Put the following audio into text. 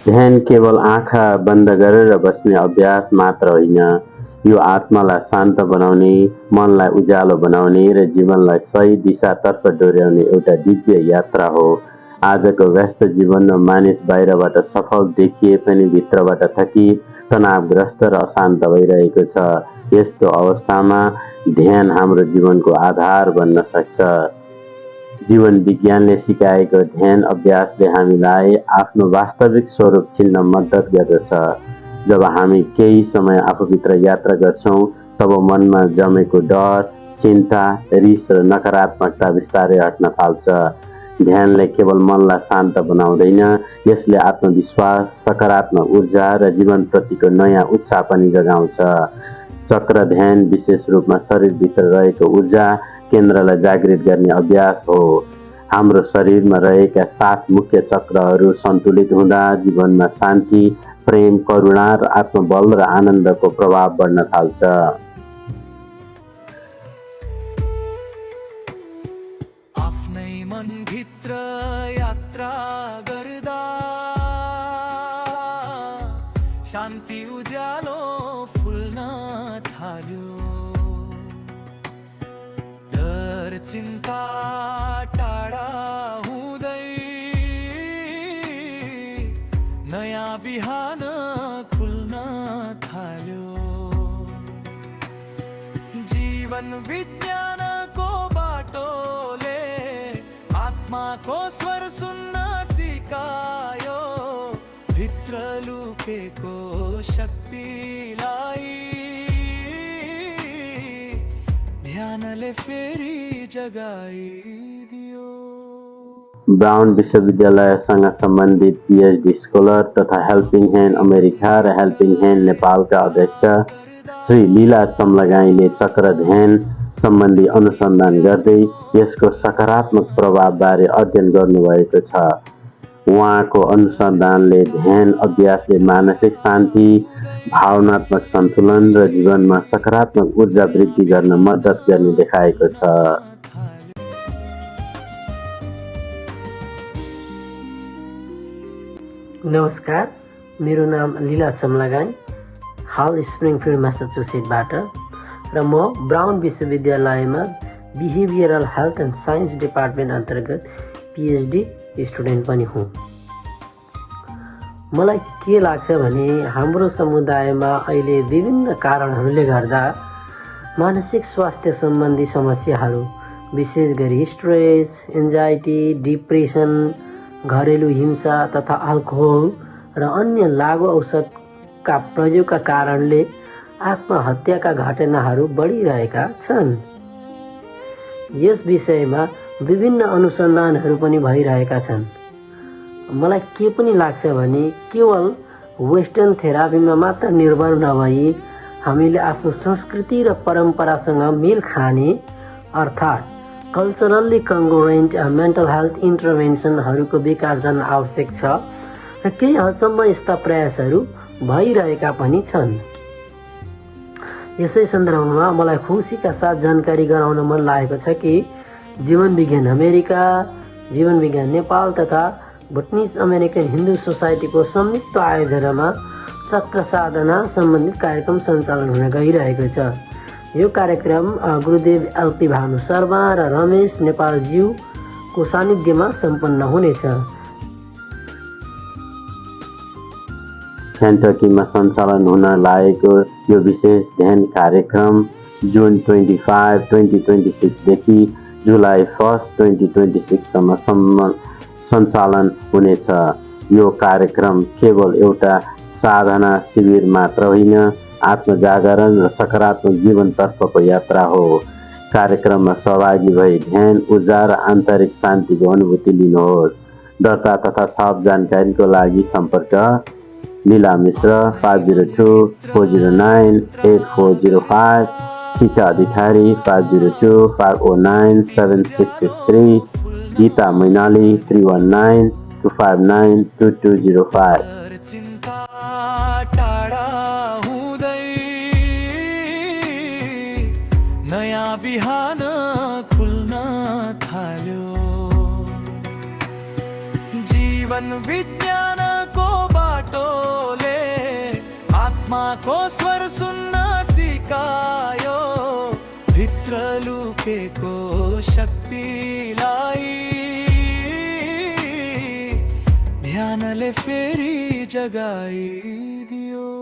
ध्यान केवल आँखा बन्द गरेर बस्ने अभ्यास मात्र होइन, यो आत्मालाई शान्त बनाउने, मनलाई उज्यालो बनाउने र जीवनलाई सही दिशातर्फ डोर्याउने एउटा दिव्य यात्रा हो। आजको व्यस्त जीवनमा मानिस बाहिरबाट सफल देखिए पनि भित्रबाट थकित, तनावग्रस्त र अशान्त भइरहेको छ। यस्तो अवस्थामा ध्यान हाम्रो जीवनको आधार बन्न सक्छ। जीवन विज्ञानले सिकाएको ध्यान अभ्यासले हामीलाई आफ्नो वास्तविक स्वरूप चिन्न मद्दत गर्दछ। जब हामी केही समय आफूभित्र यात्रा गर्छौँ, तब मनमा जमेको डर, चिन्ता, रिस र नकारात्मकता बिस्तारै हट्न थाल्छ। ध्यानले केवल मनलाई शान्त बनाउँदैन, यसले आत्मविश्वास, सकारात्मक ऊर्जा र जीवनप्रतिको नयाँ उत्साह पनि जगाउँछ। चक्र ध्यान विशेष रूपमा शरीरभित्र रहेको ऊर्जा केन्द्रलाई जागृत गर्ने अभ्यास हो। हाम्रो शरीरमा रहेका 7 मुख्य चक्रहरू सन्तुलित हुँदा जीवनमा शान्ति, प्रेम, करुणा र आत्मबल र आनन्दको प्रभाव बढ्न थाल्छ। आफ्नै मनभित्र यात्रा गर्दा शान्ति उज्यालो फुल्न थाल्यो। डर चिन्ता टाढा हुँदै नयाँ बिहान खुल्न थाल्यो। जीवन विज्ञानको बाटोले आत्माको स्वर सुन्न सिकायो। भित्र लुकेको शक्तिलाई ध्यानले फेरि जगाइदियो। ब्राउन विश्वविद्यालयसँग सम्बन्धित पीएचडी स्कलर तथा हेल्पिङ ह्यान्ड अमेरिका र हेल्पिङ ह्यान्ड नेपालका अध्यक्ष श्री लीला चम्लगाईले चक्र ध्यान सम्बन्धी अनुसन्धान गर्दै यसको सकारात्मक प्रभावबारे अध्ययन गर्नुभएको छ। उहाँको अनुसन्धानले ध्यान अभ्यासले मानसिक शान्ति, भावनात्मक सन्तुलन र जीवनमा सकारात्मक ऊर्जा वृद्धि गर्न मद्दत गर्ने देखाएको छ। नमस्कार, मेरो नाम लीला चम्लगाई, हाल स्प्रिङफिल्ड म्यासाचुसेट्सबाट र म ब्राउन विश्वविद्यालयमा behavioural health and science department अन्तर्गत पीएचडी स्टुडेन्ट पनि हुँ। मलाई के लाग्छ भने हाम्रो समुदायमा अहिले विभिन्न कारणहरूले गर्दा मानसिक स्वास्थ्य सम्बन्धी समस्याहरू, विशेष गरी स्ट्रेस, एन्जाइटी, डिप्रेसन, घरेलु हिंसा तथा अल्कोहल र अन्य लागु औषधका प्रयोगका कारणले आत्महत्याका घटनाहरू बढिरहेका छन्। यस विषयमा विभिन्न अनुसन्धानहरू पनि भइरहेका छन्। मलाई के पनि लाग्छ भने केवल वेस्टर्न थेरापीमा मात्र निर्भर नभई हामीले आफ्नो संस्कृति र परम्परासँग मेल खाने अर्थात् कल्चरल्ली कङ्ग्रुएन्ट मेन्टल हेल्थ इन्टरभेन्सनहरूको विकास गर्न आवश्यक छ र केही हदसम्म यस्ता प्रयासहरू भइरहेका पनि छन्। यसै सन्दर्भमा मलाई खुसीका साथ जानकारी गराउन मन लागेको छ कि जीवन विज्ञान अमेरिका, जीवन विज्ञान नेपाल तथा भुटनिज अमेरिकन हिन्दू सोसाइटीको संयुक्त आयोजनामा चक्र साधना सम्बन्धित कार्यक्रम सञ्चालन हुन गइरहेको छ। यो कार्यक्रम गुरुदेव एलपी भानु शर्मा र रमेश नेपालज्यूको सानिध्यमा सम्पन्न हुनेछ। केन्टकीमा सञ्चालन हुन लागेको यो विशेष ध्यान कार्यक्रम जुन 25, 2026 देखि जुलाई 1, 2026 सम्म सञ्चालन हुनेछ। यो कार्यक्रम केवल एउटा साधना शिविर मात्र होइन, आत्मजागरण र सकारात्मक जीवनतर्फको यात्रा हो। कार्यक्रममा सहभागी भई ध्यान, ऊर्जा र आन्तरिक शान्तिको अनुभूति लिनुहोस्। दर्ता तथा थप जानकारीको लागि सम्पर्क लीला मिश्र 502-409-8405, टिका अधिकारी 502-509-7663, गीता मैनाली 319-259-2205। नयाँ बिहान खुल्न थाल्यो। जीवन विज्ञानको को स्वर सुन्न सिकायो, भित्र लुकेको शक्तिलाई ध्यानले फेरि जगाइदियो।